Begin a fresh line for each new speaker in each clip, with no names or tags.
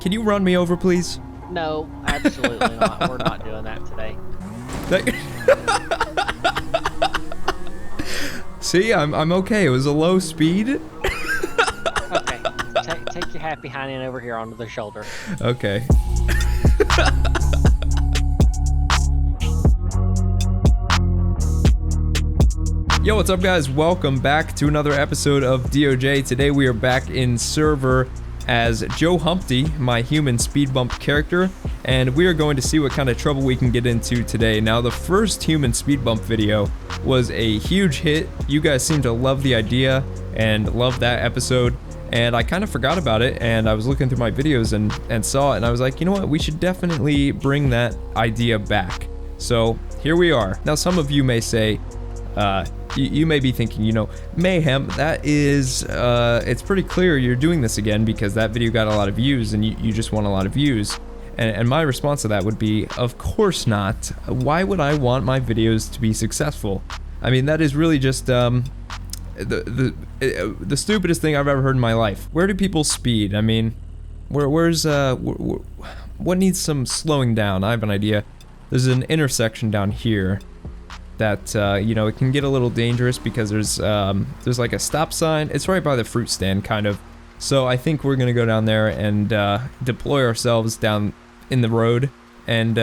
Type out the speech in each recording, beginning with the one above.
can you run me over, please?
No, absolutely not. We're not doing that today.
See, I'm okay. It was a low speed.
Okay, take your happy hind over here onto the shoulder.
Okay. Yo, what's up, guys? Welcome back to another episode of DOJ. Today we are back in server as Joe Humpty, my human speed bump character, and we are going to see what kind of trouble we can get into today. Now, the first human speed bump video was a huge hit. You guys seem to love the idea and love that episode, and I kind of forgot about it, and I was looking through my videos and saw it, and I was like, you know what, we should definitely bring that idea back. So here we are. Now, some of you may say, you may be thinking, you know, Mayhem, that is, it's pretty clear you're doing this again because that video got a lot of views and you just want a lot of views. And my response to that would be, of course not. Why would I want my videos to be successful? I mean, that is really just, the stupidest thing I've ever heard in my life. Where do people speed? I mean, what needs some slowing down? I have an idea. There's an intersection down here that, you know, it can get a little dangerous because there's like a stop sign. It's right by the fruit stand, kind of. So I think we're gonna go down there and deploy ourselves down in the road and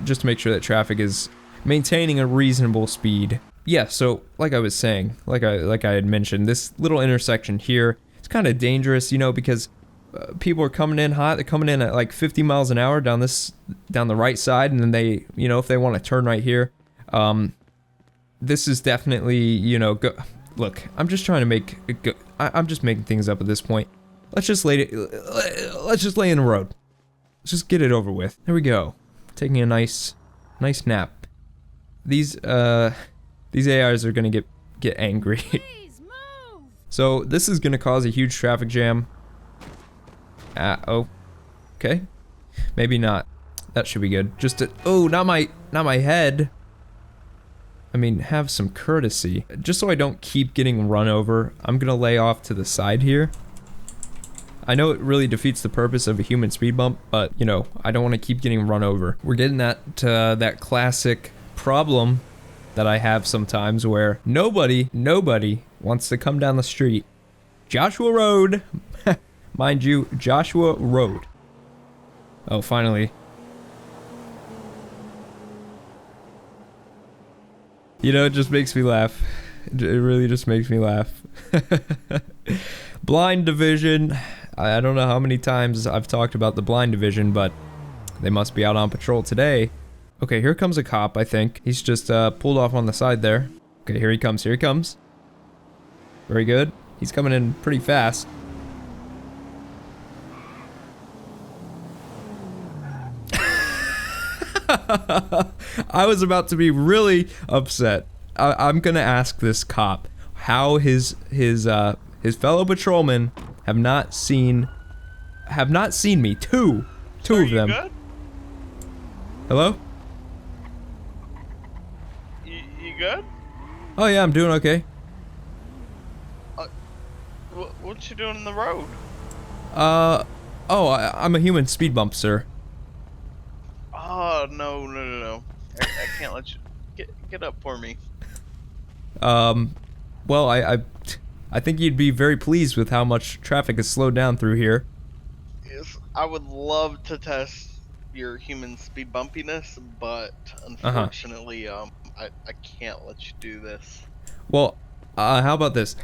just to make sure that traffic is maintaining a reasonable speed. Yeah, so like I was saying, like I had mentioned, this little intersection here, it's kind of dangerous, you know, because people are coming in hot. They're coming in at like 50 miles an hour down the right side, and then they, you know, if they want to turn right here, this is definitely, you know, look, I'm just trying to make it go. I'm just making things up at this point. Let's just lay in the road. Let's just get it over with. There we go. Taking a nice nap. These AIs are gonna get angry.
Please move.
So this is gonna cause a huge traffic jam. Oh, okay. Maybe not. That should be good. Oh, not my head. I mean, have some courtesy. Just so I don't keep getting run over, I'm gonna lay off to the side here. I know it really defeats the purpose of a human speed bump, but, you know, I don't want to keep getting run over. We're getting that classic problem that I have sometimes where nobody wants to come down the street. Joshua Road. Mind you, Joshua Road. Oh, finally. You know, it just makes me laugh. It really just makes me laugh. Blind division. I don't know how many times I've talked about the blind division, but they must be out on patrol today. Okay, here comes a cop, I think. He's just pulled off on the side there. Okay, here he comes, here he comes. Very good. He's coming in pretty fast. I was about to be really upset. I'm gonna ask this cop how his fellow patrolmen have not seen me. Two of them.
Good?
Hello?
You good?
Oh yeah, I'm doing okay.
What you doing in the road?
I'm a human speed bump, sir.
Oh, no. I can't let you get up for me.
Well, I think you'd be very pleased with how much traffic is slowed down through here.
Yes, I would love to test your human speed bumpiness, but unfortunately, I can't let you do this.
Well, how about this?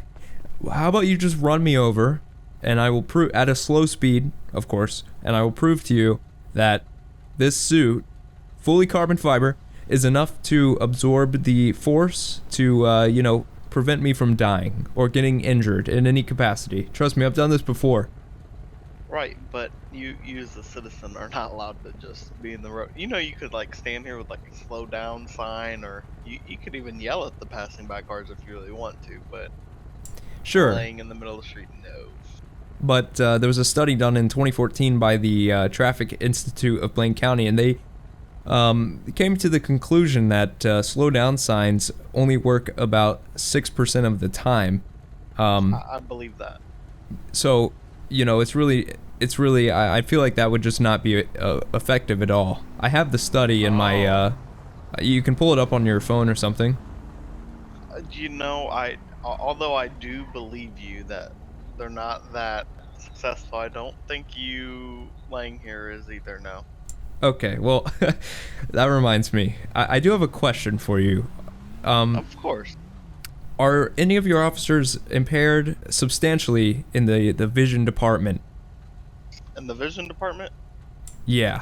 How about you just run me over, and I will prove, at a slow speed, of course, and I will prove to you that this suit, fully carbon fiber, is enough to absorb the force to, you know, prevent me from dying or getting injured in any capacity. Trust me, I've done this before.
Right, but you as a citizen are not allowed to just be in the road. You know, you could like stand here with like a slow down sign, or you could even yell at the passing by cars if you really want to, but
sure,
laying in the middle of the street, no.
But there was a study done in 2014 by the Traffic Institute of Blaine County, and they came to the conclusion that slow down signs only work about 6% of the time.
I believe that.
So you know, it's really, I feel like that would just not be effective at all. I have the study in my, you can pull it up on your phone or something.
You know, although I do believe you that they're not that successful, I don't think you laying here is either, no.
Okay, well, that reminds me. I do have a question for you.
Of course.
Are any of your officers impaired substantially in the vision department?
In the vision department?
Yeah.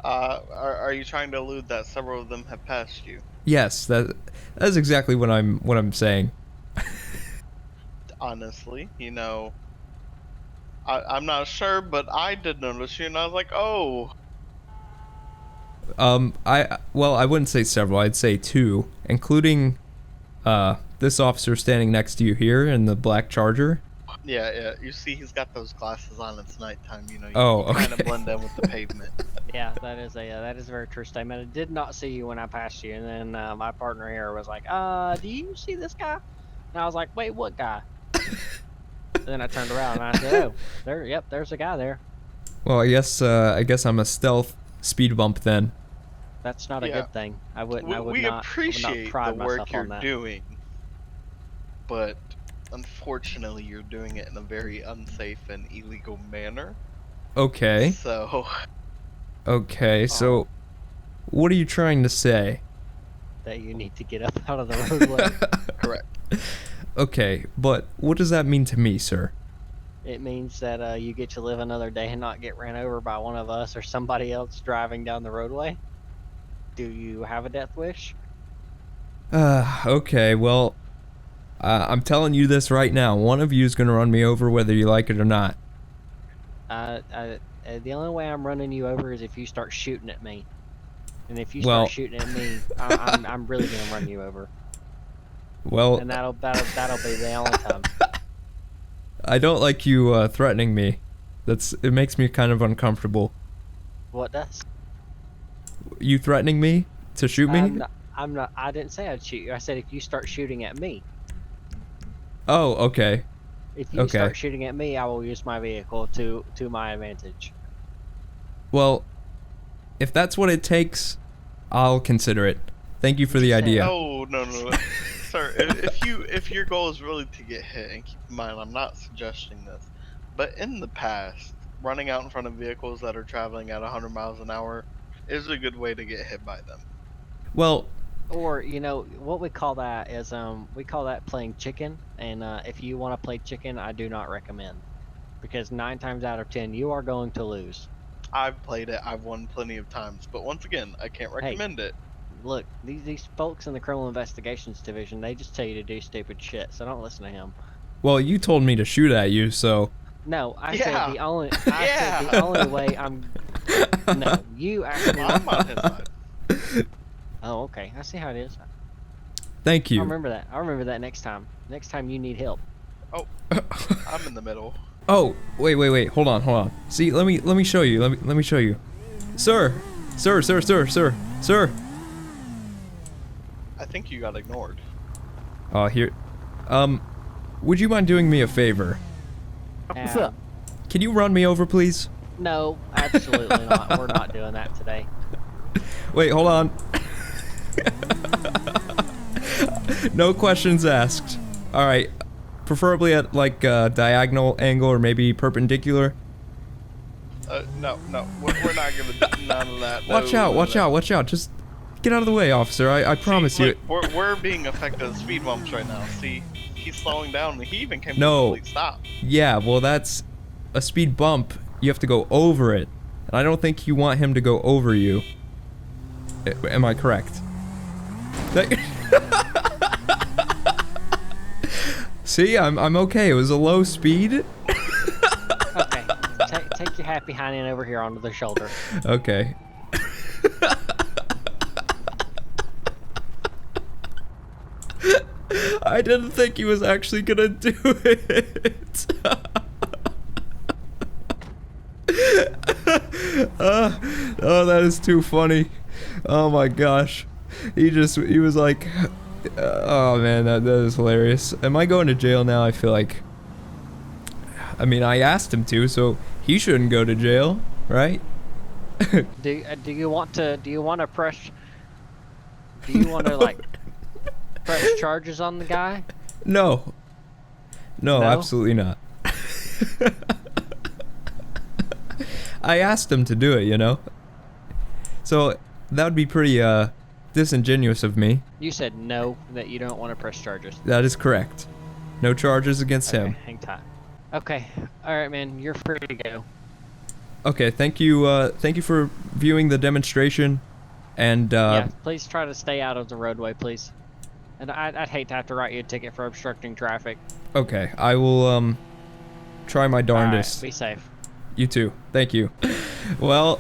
Are you trying to allude that several of them have passed you?
Yes, that's exactly what I'm saying.
Honestly, you know, I'm not sure, but I did notice you, and I was like, oh.
Well, I wouldn't say several. I'd say two, including this officer standing next to you here in the black Charger.
Yeah. You see, he's got those glasses on. It's nighttime. You know, you
okay.
kind of blend in with the pavement.
Yeah, that is a very true statement. I did not see you when I passed you, and then my partner here was like, do you see this guy? And I was like, wait, what guy? Then I turned around and I said, oh, there's a guy there.
Well, I guess I'm a stealth speed bump then.
That's not a good thing.
We appreciate the work you're doing, but unfortunately, you're doing it in a very unsafe and illegal manner.
Okay.
So.
Okay, so what are you trying to say?
That you need to get up out of the roadway.
Correct.
Okay, but what does that mean to me, sir?
It means that you get to live another day and not get ran over by one of us or somebody else driving down the roadway. Do you have a death wish?
Okay, well, I'm telling you this right now. One of you is going to run me over whether you like it or not.
The only way I'm running you over is if you start shooting at me. And if you start shooting at me, I'm really going to run you over.
Well,
and that'll be the only time.
I don't like you threatening me. It makes me kind of uncomfortable.
What does?
You threatening me to shoot me?
I'm not. I didn't say I'd shoot you. I said if you start shooting at me.
Oh, okay.
If you start shooting at me, I will use my vehicle to my advantage.
Well, if that's what it takes, I'll consider it. Thank you for the idea.
Oh, no. Sir, if your goal is really to get hit, and keep in mind, I'm not suggesting this, but in the past, running out in front of vehicles that are traveling at 100 miles an hour is a good way to get hit by them.
Well,
or you know what we call that is we call that playing chicken, and if you want to play chicken, I do not recommend, because 9 times out of 10 you are going to lose.
I've played it, I've won plenty of times, but once again, I can't recommend it.
Look, these folks in the criminal investigations division, they just tell you to do stupid shit, so don't listen to him.
Well, you told me to shoot at you, so.
No, I said the only way I'm. No, you actually.
I'm on his side.
Oh, okay. I see how it is.
Thank you.
I remember that. I'll remember that next time. Next time you need help.
Oh, I'm in the middle.
Oh, wait. Hold on. See, let me show you. Let me show you. Sir.
I think you got ignored.
Oh, here. Would you mind doing me a favor?
What's up?
Can you run me over, please?
No, absolutely not. We're not doing that today.
Wait, hold on. No questions asked. Alright. Preferably at, like, a diagonal angle or maybe perpendicular.
No. We're not gonna do none of that.
Watch out. Just get out of the way, officer. I promise you.
Look, we're being effective speed bumps right now. See, he's slowing down, and he even came to a complete stop.
Yeah, well, that's a speed bump. You have to go over it. And I don't think you want him to go over you. Am I correct? See, I'm okay. It was a low speed.
Okay, take your happy hind over here onto the shoulder.
Okay. I didn't think he was actually gonna do it. Oh, that is too funny. Oh my gosh. He was like, oh man, that is hilarious. Am I going to jail now? I feel like I mean, I asked him to, so he shouldn't go to jail, right?
Do you want to press? Do you want to like press charges on the guy?
No. No,
No?
absolutely not. I asked him to do it, you know? So, that would be pretty, disingenuous of me.
You said no, that you don't want to press charges.
That is correct. No charges against
Okay,
him.
hang tight. Okay, alright man, you're free to go.
Okay, thank you for viewing the demonstration, and,
Yeah, please try to stay out of the roadway, please. And I'd hate to have to write you a ticket for obstructing traffic.
okay, I will, try my
Alright,
darndest.
be safe.
You too. Thank you. Well,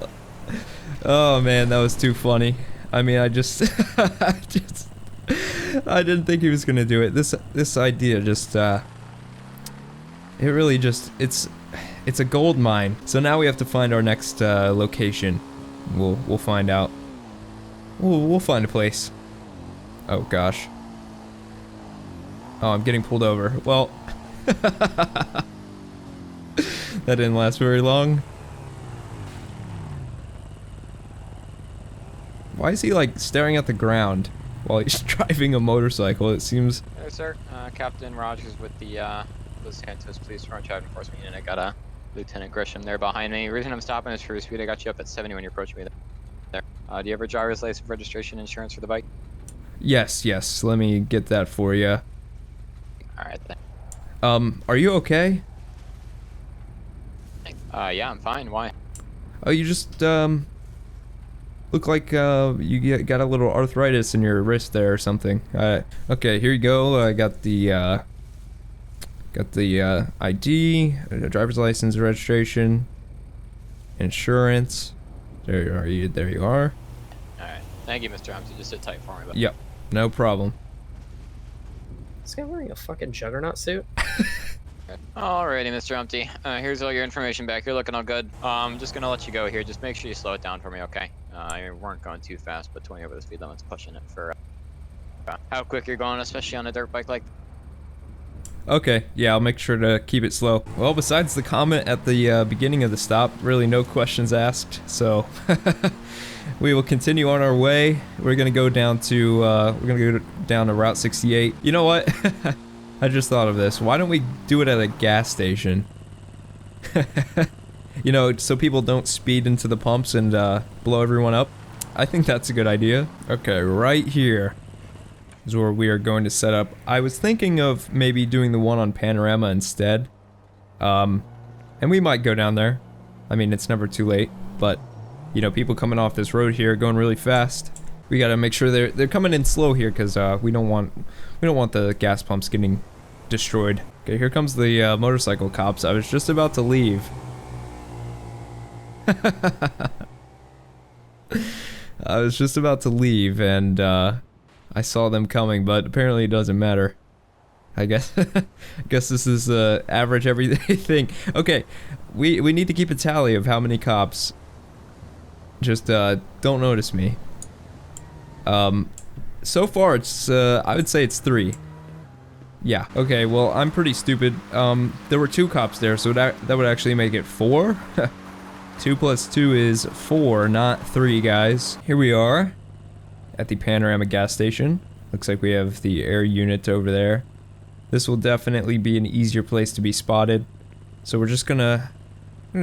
oh man, that was too funny. I mean, I didn't think he was gonna do it. This idea just, it really just, it's a gold mine. So now we have to find our next location. We'll find out. We'll find a place. Oh gosh. Oh, I'm getting pulled over. Well, that didn't last very long. Why is he like staring at the ground while he's driving a motorcycle? It seems.
Hello, sir. Captain Rogers with the Los Santos Police Traffic Enforcement Unit. I got Lieutenant Grisham there behind me. The reason I'm stopping is for your speed. I got you up at 70 when you approached me there. Do you have a driver's license, registration, insurance for the bike?
Yes. Let me get that for you.
All right then.
Are you okay?
Yeah, I'm fine. Why?
Oh, you just look like you got a little arthritis in your wrist there or something. Okay, here you go. I got the ID, driver's license, registration, insurance. There you are.
All right. Thank you, Mr. Humpty. Just sit tight for me. But...
Yep, no problem.
This guy wearing a fucking juggernaut suit?
Alrighty, Mr. Humpty. Here's all your information back. You're looking all good. I'm just gonna let you go here. Just make sure you slow it down for me, okay? You weren't going too fast, but 20 over the speed limit's pushing it for how quick you're going, especially on a dirt bike like.
Okay, yeah, I'll make sure to keep it slow. Well, besides the comment at the beginning of the stop, really no questions asked, so we will continue on our way. We're gonna go down to Route 68. You know what? I just thought of this. Why don't we do it at a gas station? You know, so people don't speed into the pumps and blow everyone up. I think that's a good idea. Okay, right here is where we are going to set up. I was thinking of maybe doing the one on Panorama instead. And we might go down there. I mean, it's never too late, but you know, people coming off this road here going really fast. We gotta make sure they're coming in slow here, because we don't want the gas pumps getting destroyed. Okay, here comes the motorcycle cops. I was just about to leave. I was just about to leave, and I saw them coming, but apparently it doesn't matter. I guess I guess this is average everyday thing. Okay, we need to keep a tally of how many cops just don't notice me. So far it's I would say it's 3. Yeah. Okay, well, I'm pretty stupid. There were 2 cops there, so that would actually make it 4. 2 plus 2 is 4, not 3, guys. Here we are at the Panorama Gas Station. Looks like we have the air unit over there. This will definitely be an easier place to be spotted. So we're gonna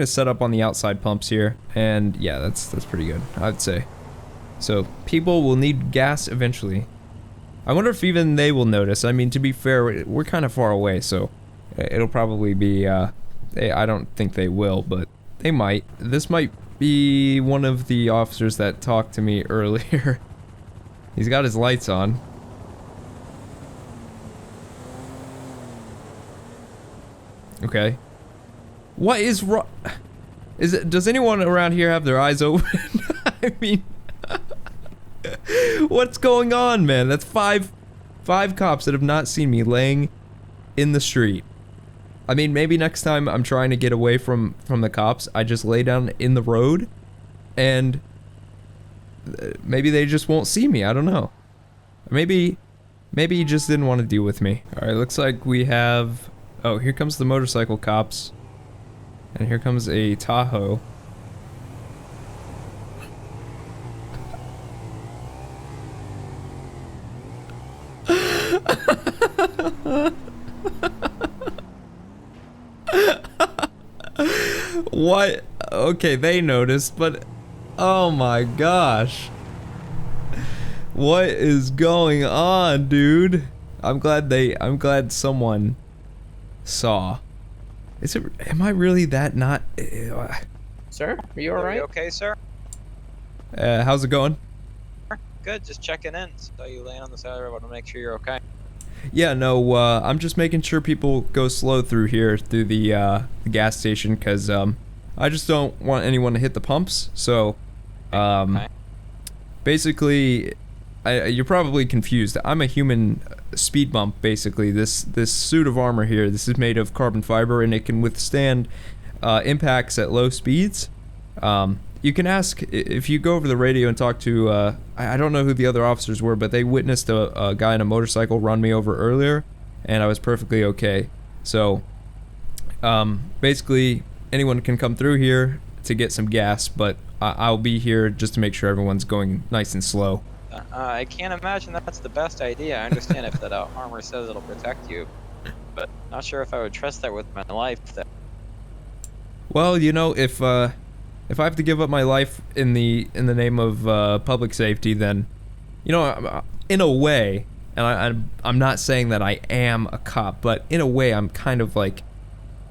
set up on the outside pumps here, and yeah, that's pretty good, I'd say. So people will need gas eventually. I wonder if even they will notice. I mean, to be fair, we're kind of far away, so it'll probably be, I don't think they will, but they might. This might be one of the officers that talked to me earlier. He's got his lights on. Okay. What is wrong? Does anyone around here have their eyes open? I mean, what's going on, man? That's five cops that have not seen me laying in the street. I mean, maybe next time I'm trying to get away from the cops, I just lay down in the road, and maybe they just won't see me. I don't know. Maybe he just didn't want to deal with me. All right, looks like we have. Oh, here comes the motorcycle cops. And here comes a Tahoe. What? Okay, they noticed, but oh my gosh. What is going on, dude? I'm glad someone saw. Am I really that not?
Sir, are you all
Are
right?
you okay, sir?
How's it going?
Good, just checking in. Saw you laying on the side of the road. Want to make sure you're okay.
Yeah, no, I'm just making sure people go slow through here, through the gas station, because, I just don't want anyone to hit the pumps, so,
Okay.
basically, you're probably confused. I'm a human speed bump, basically. This suit of armor here, this is made of carbon fiber, and it can withstand, impacts at low speeds. You can ask, if you go over the radio and talk to, I don't know who the other officers were, but they witnessed a guy on a motorcycle run me over earlier, and I was perfectly okay. So, basically, anyone can come through here to get some gas, but I'll be here just to make sure everyone's going nice and slow.
I can't imagine that's the best idea. I understand if that armor says it'll protect you, but not sure if I would trust that with my life.
Well, you know, if I have to give up my life in the name of public safety, then, you know, in a way, and I'm not saying that I am a cop, but in a way, I'm kind of like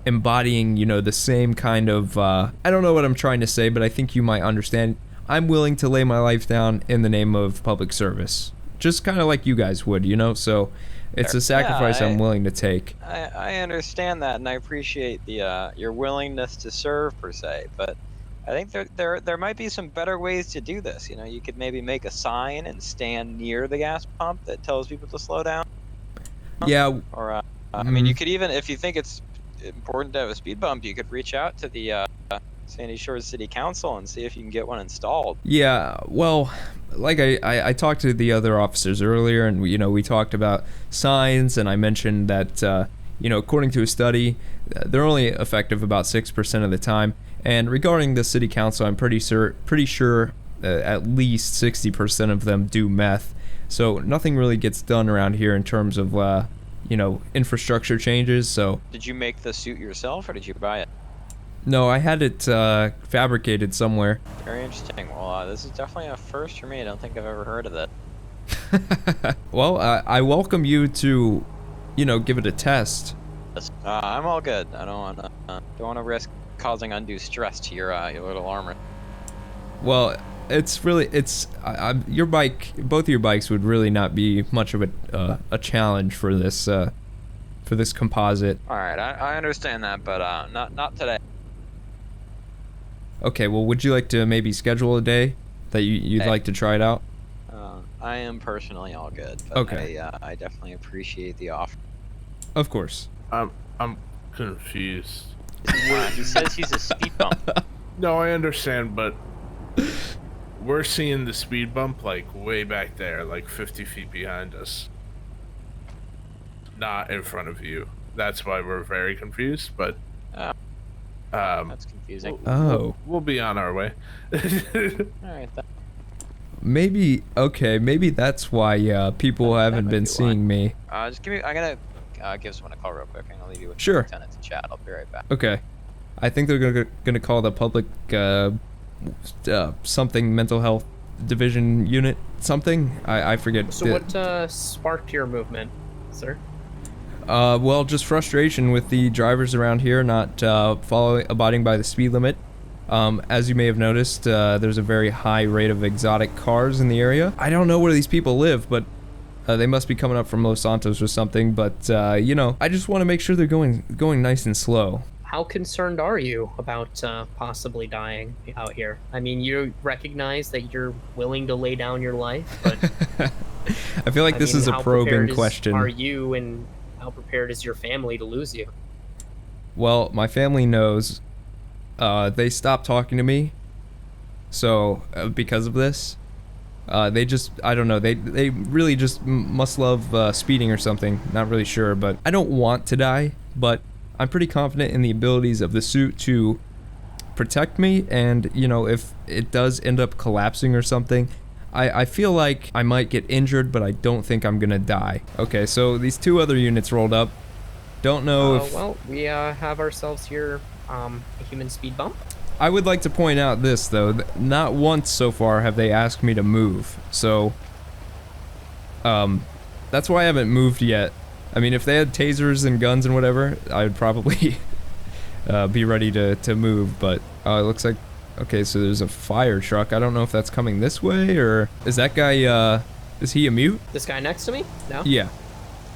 embodying, you know, the same kind of, I don't know what I'm trying to say, but I think you might understand. I'm willing to lay my life down in the name of public service, just kind of like you guys would, you know. So it's a sacrifice I'm willing to take.
I understand that, and I appreciate the your willingness to serve per se, but I think there might be some better ways to do this. You know, you could maybe make a sign and stand near the gas pump that tells people to slow down.
Yeah.
Or I mean, you could even, if you think it's important to have a speed bump, you could reach out to the Sandy Shores City Council and see if you can get one installed.
Yeah, well, like I talked to the other officers earlier, and you know, we talked about signs, and I mentioned that you know, according to a study, they're only effective about 6% of the time. And regarding the city council, I'm pretty sure at least 60% of them do meth. So nothing really gets done around here in terms of you know, infrastructure changes. So
Did you make the suit yourself, or did you buy it?
no, I had it fabricated somewhere.
Very interesting. Well, this is definitely a first for me. I don't think I've ever heard of it.
Well, I welcome you to, you know, give it a test.
I'm all good. I don't want to risk causing undue stress to your little armor.
Well, your bike, both of your bikes would really not be much of a challenge for this composite.
All right, I understand that, but not today.
Okay, well, would you like to maybe schedule a day that you'd like to try it out?
I am personally all good. But
Okay.
I definitely appreciate the offer.
Of course.
I'm confused.
He says he's a speed bump.
No, I understand, but we're seeing the speed bump like way back there, like 50 feet behind us. Not in front of you. That's why we're very confused, but
That's confusing.
Oh.
we'll be on our way.
All right.
Maybe that's why people haven't
might
been
be
seeing me.
Just give me. I'm gonna give someone a call real quick, and I'll leave you with
Sure.
the lieutenant to chat. I'll be right back.
Okay. I think they're gonna call the public something mental health division unit something. I forget.
So what sparked your movement, sir?
Well, just frustration with the drivers around here not abiding by the speed limit. As you may have noticed, there's a very high rate of exotic cars in the area. I don't know where these people live, but they must be coming up from Los Santos or something. But you know, I just want to make sure they're going nice and slow.
How concerned are you about possibly dying out here? I mean, you recognize that you're willing to lay down your life, but
I feel like this is a
how
probing
prepared
question.
Are you, and how prepared is your family to lose you?
Well, my family knows. They stopped talking to me. So, because of this, they just, I don't know, they really just must love speeding or something. Not really sure, but I don't want to die, but I'm pretty confident in the abilities of the suit to protect me, and you know, if it does end up collapsing or something, I feel like I might get injured, but I don't think I'm gonna die. Okay, so these 2 other units rolled up. Don't know if...
Well, we have ourselves here a human speed bump.
I would like to point out this, though. Not once so far have they asked me to move, so... that's why I haven't moved yet. I mean, if they had tasers and guns and whatever, I would probably be ready to move, but it looks like... Okay, so there's a fire truck. I don't know if that's coming this way, or... Is that guy, is he a mute?
This guy next to me? No?
Yeah.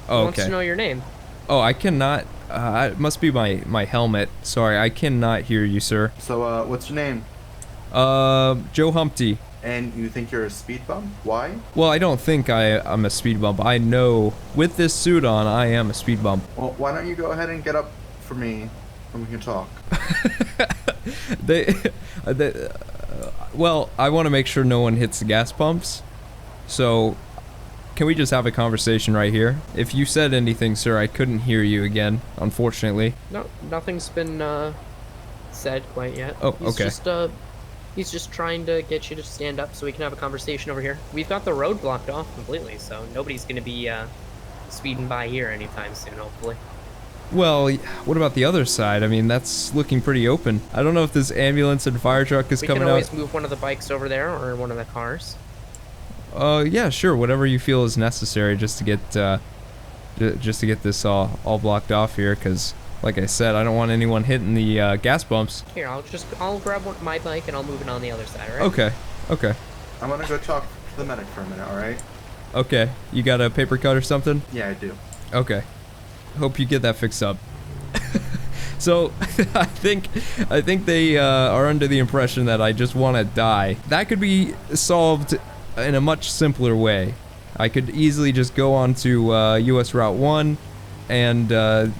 Oh,
He wants to
okay.
know your name.
Oh, I cannot... it must be my helmet. Sorry, I cannot hear you, sir.
So, what's your name?
Joe Humpty.
And you think you're a speed bump? Why?
Well, I don't think I'm a speed bump. I know with this suit on, I am a speed bump.
Well, why don't you go ahead and get up for me and we can talk?
Well, I want to make sure no one hits the gas pumps. So, can we just have a conversation right here? If you said anything, sir, I couldn't hear you again, unfortunately.
No, nothing's been said quite yet.
Oh, okay.
He's just trying to get you to stand up so we can have a conversation over here. We've got the road blocked off completely, so nobody's gonna be speeding by here anytime soon, hopefully.
Well, what about the other side? I mean, that's looking pretty open. I don't know if this ambulance and fire truck is
We
coming
can always
out.
move one of the bikes over there or one of the cars.
Yeah, sure. Whatever you feel is necessary, just to get this all blocked off here. Because, like I said, I don't want anyone hitting the gas pumps.
Here, I'll grab my bike and I'll move it on the other side, alright?
Okay. Okay.
I'm gonna go talk to the medic for a minute, alright?
Okay. You got a paper cut or something?
Yeah, I do.
Okay. Hope you get that fixed up. So, I think they are under the impression that I just want to die. That could be solved in a much simpler way. I could easily just go on to US Route 1 and,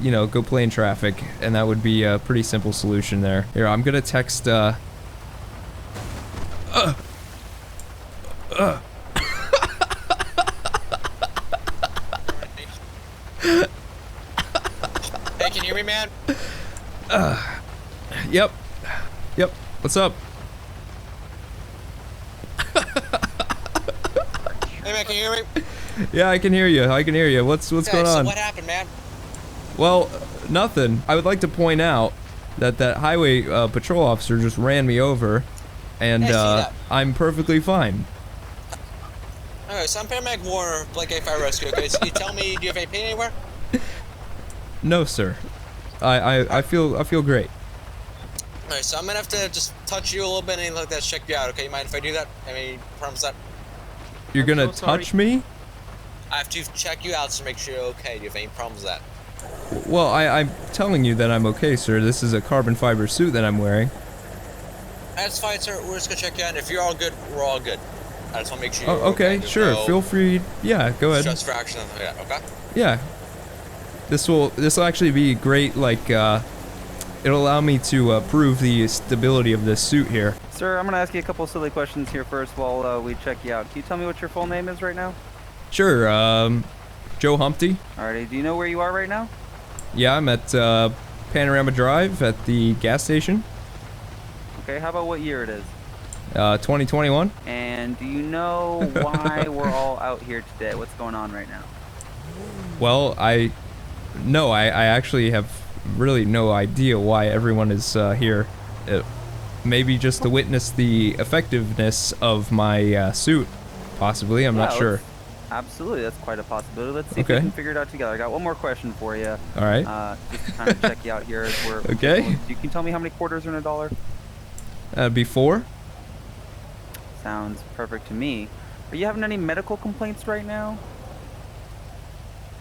you know, go play in traffic, and that would be a pretty simple solution there. Here, I'm gonna text,
Hey, can you hear me, man?
Yep. Yep. What's up?
Hey, man, can you hear me?
Yeah, I can hear you. I can hear you. What's going
So
on?
what happened, man?
Well, nothing. I would like to point out that highway patrol officer just ran me over, and
Hey, I see that.
I'm perfectly fine.
Alright, so I'm Paramedic Warner, Blake A Fire Rescue. Okay, so you tell me, do you have any pain anywhere?
No, sir. I feel great.
Alright, so I'm gonna have to just touch you a little bit and anything like that, check you out. Okay, you mind if I do that? I mean, promise that.
You're
I'm
gonna
so sorry.
touch me?
I have to check you out to make sure you're okay. Do you have any problems with that?
Well, I'm telling you that I'm okay, sir. This is a carbon fiber suit that I'm wearing.
That's fine, sir. We're just gonna check you out, and if you're all good, we're all good. I just wanna make sure you're
Oh, okay,
There's
sure.
no
Feel free. Yeah, go ahead.
stress fraction. Yeah, okay?
Yeah. This will actually be great. Like, it'll allow me to prove the stability of this suit here.
Sir, I'm gonna ask you a couple silly questions here first while we check you out. Can you tell me what your full name is right now?
Sure. Joe Humpty.
Alrighty, do you know where you are right now?
Yeah, I'm at Panorama Drive at the gas station.
Okay, how about what year it is?
2021.
And do you know why we're all out here today? What's going on right now?
Well, I actually have really no idea why everyone is here. Maybe just to witness the effectiveness of my suit. Possibly, I'm not
Yeah,
sure.
Absolutely, that's quite a possibility. Let's see if
Okay.
we can figure it out together. I got one more question for you.
All right.
Just to kind of check you out here. As we're
Okay.
You can tell me how many quarters are in a dollar?
Before?
Sounds perfect to me. Are you having any medical complaints right now?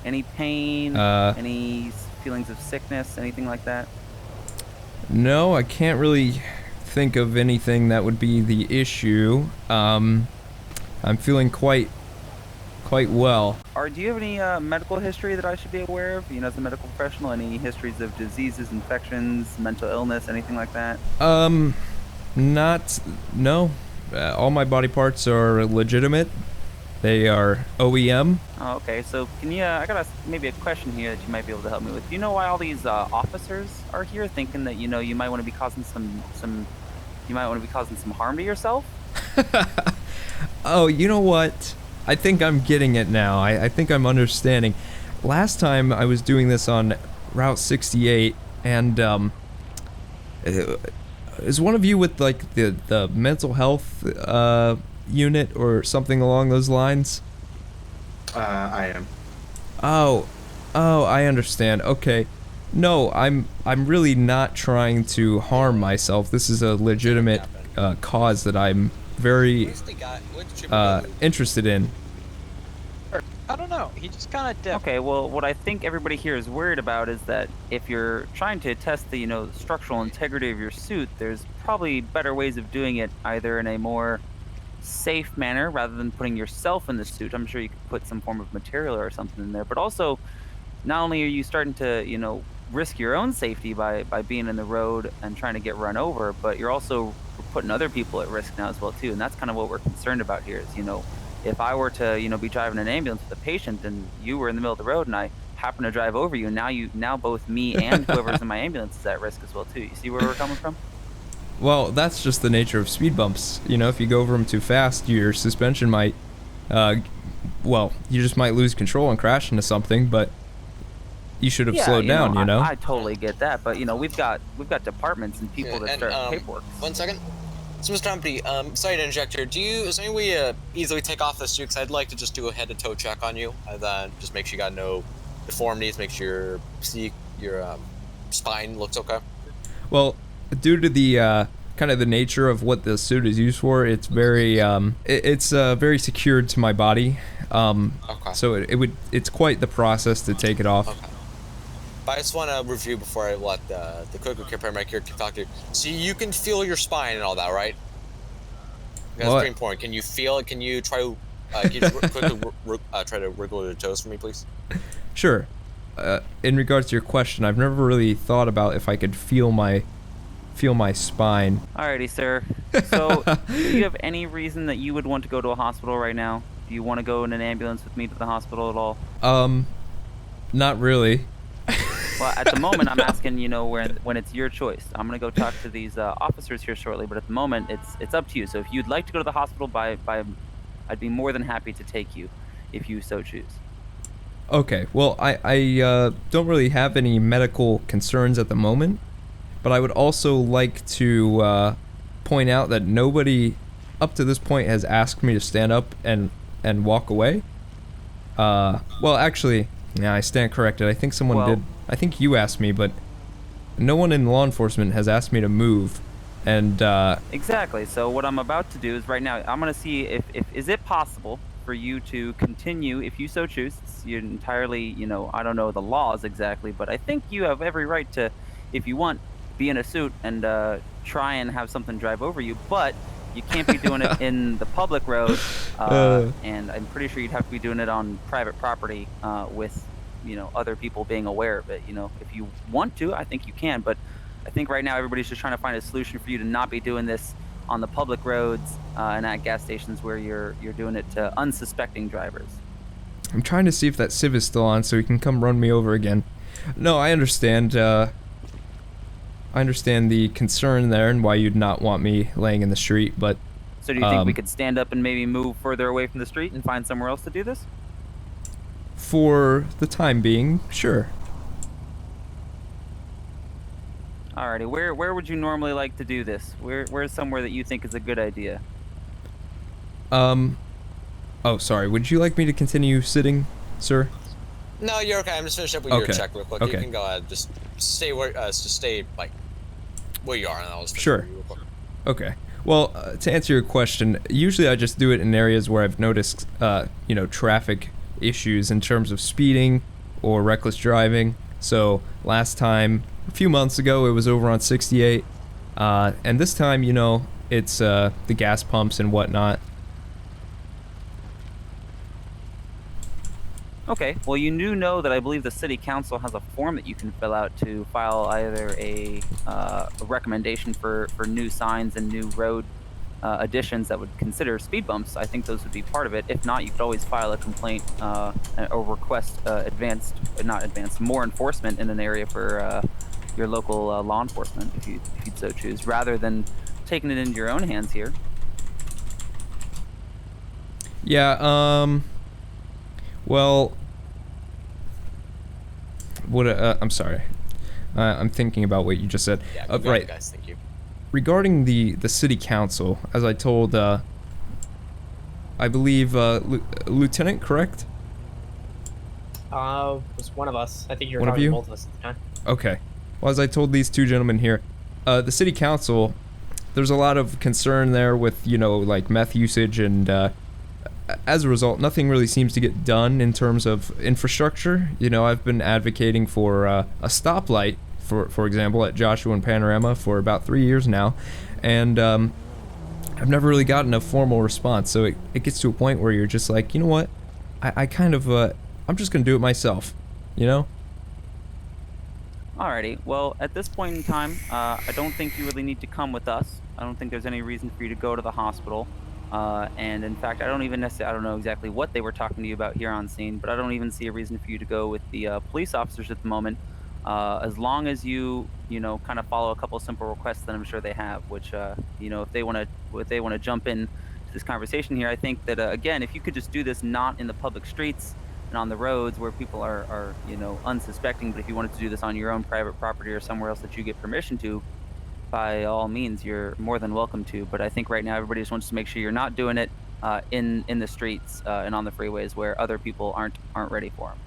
Any pain? Any feelings of sickness? Anything like that?
No, I can't really think of anything that would be the issue. I'm feeling quite well.
Do you have any medical history that I should be aware of? You know, as a medical professional, any histories of diseases, infections, mental illness, anything like that?
No. All my body parts are legitimate. They are OEM.
Oh, okay. So can you? I got maybe a question here that you might be able to help me with. Do you know why all these officers are here, thinking that you might want to be causing some harm to yourself?
Oh, you know what? I think I'm getting it now. I think I'm understanding. Last time I was doing this on Route 68, and is one of you with like the mental health unit or something along those lines?
I am.
Oh, I understand. Okay. No, I'm really not trying to harm myself. This is a legitimate cause that I'm very interested in.
I don't know. He just kind of dipped.
Okay, well, what I think everybody here is worried about is that if you're trying to test the, structural integrity of your suit, there's probably better ways of doing it, either in a more safe manner rather than putting yourself in the suit. I'm sure you could put some form of material or something in there, but also, not only are you starting to, risk your own safety by being in the road and trying to get run over, but you're also putting other people at risk now as well, too, and that's kind of what we're concerned about here is, if I were to, be driving an ambulance with a patient and you were in the middle of the road and I happen to drive over you, now both me and whoever's in my ambulance is at risk as well too. You see where we're coming from?
Well, that's just the nature of speed bumps. If you go over them too fast, your suspension might, you just might lose control and crash into something, but you should have slowed down,
I totally get that, but, we've got departments and people that start paperwork.
1 second. So, Mr. Humpty, sorry to interject here. Is there any way to easily take off the suit? Because I'd like to just do a head-to-toe check on you, and then just make sure you got no deformities, make sure your spine looks okay.
Well, due to the kind of the nature of what the suit is used for, it's very very secured to my body.
Okay.
So it's quite the process to take it off.
Okay. But I just want to review before I let the critical care paramedic here talk to you. See, you can feel your spine and all that, right? That's pretty important. Can you feel it? Can you try to try to wriggle your toes for me, please?
Sure. In regards to your question, I've never really thought about if I could feel my spine.
Alrighty, sir. So, do you have any reason that you would want to go to a hospital right now? Do you want to go in an ambulance with me to the hospital at all?
Not really.
Well, at the moment, I'm asking, when it's your choice. I'm gonna go talk to these officers here shortly, but at the moment, it's up to you. So if you'd like to go to the hospital, I'd be more than happy to take you, if you so choose.
Okay. Well, I don't really have any medical concerns at the moment, but I would also like to point out that nobody up to this point has asked me to stand up and walk away. Well, actually, yeah, I stand corrected. I think someone did. I think you asked me, but no one in law enforcement has asked me to move. And
exactly. So what I'm about to do is right now I'm gonna see if is it possible for you to continue, if you so choose. It's entirely, I don't know the laws exactly, but I think you have every right to, if you want, be in a suit and try and have something drive over you, but you can't be doing it in the public road, and I'm pretty sure you'd have to be doing it on private property with, other people being aware of it. If you want to, I think you can, but I think right now everybody's just trying to find a solution for you to not be doing this on the public roads and at gas stations where you're doing it to unsuspecting drivers.
I'm trying to see if that Civ is still on so he can come run me over again. No, I understand. I understand the concern there and why you'd not want me laying in the street, but...
So do you think we could stand up and maybe move further away from the street and find somewhere else to do this?
For the time being, sure.
Alrighty, where would you normally like to do this? Where's somewhere that you think is a good idea?
Oh, sorry. Would you like me to continue sitting, sir?
No, you're okay. I'm just finishing up with your check real quick. You can go ahead. Just stay where you are, and I'll just finish
sure.
with you real quick.
Okay. Well, to answer your question, usually I just do it in areas where I've noticed, traffic issues in terms of speeding or reckless driving. So last time, a few months ago, it was over on 68, and this time, it's the gas pumps and whatnot.
Okay, well, you do know that I believe the city council has a form that you can fill out to file either a recommendation for new signs and new road additions that would consider speed bumps, I think those would be part of it. If not, you could always file a complaint or request more enforcement in an area for your local law enforcement if you'd so choose, rather than taking it into your own hands here.
Yeah, well, I'm sorry. I'm thinking about what you just said.
Yeah,
right.
guys, thank you.
Regarding the city council, as I told, I believe, Lieutenant, correct?
It was one of us. I think you were
One of
talking
you?
to both of us at the time.
Okay. Well, as I told these two gentlemen here, the city council, there's a lot of concern there with, like meth usage, and as a result, nothing really seems to get done in terms of infrastructure. I've been advocating for a stoplight, for example, at Joshua and Panorama for about 3 years now, and I've never really gotten a formal response. So it gets to a point where you're just like, you know what, I kind of, I'm just gonna do it myself,
Alrighty, well, at this point in time, I don't think you really need to come with us. I don't think there's any reason for you to go to the hospital. And in fact, I don't know exactly what they were talking to you about here on scene, but I don't even see a reason for you to go with the police officers at the moment. As long as you kind of follow a couple simple requests that I'm sure they have, which, if they want to jump in to this conversation here, I think that, again, if you could just do this not in the public streets and on the roads where people are unsuspecting, but if you wanted to do this on your own private property or somewhere else that you get permission to, by all means, you're more than welcome to. But I think right now everybody just wants to make sure you're not doing it in the streets and on the freeways where other people aren't ready for them.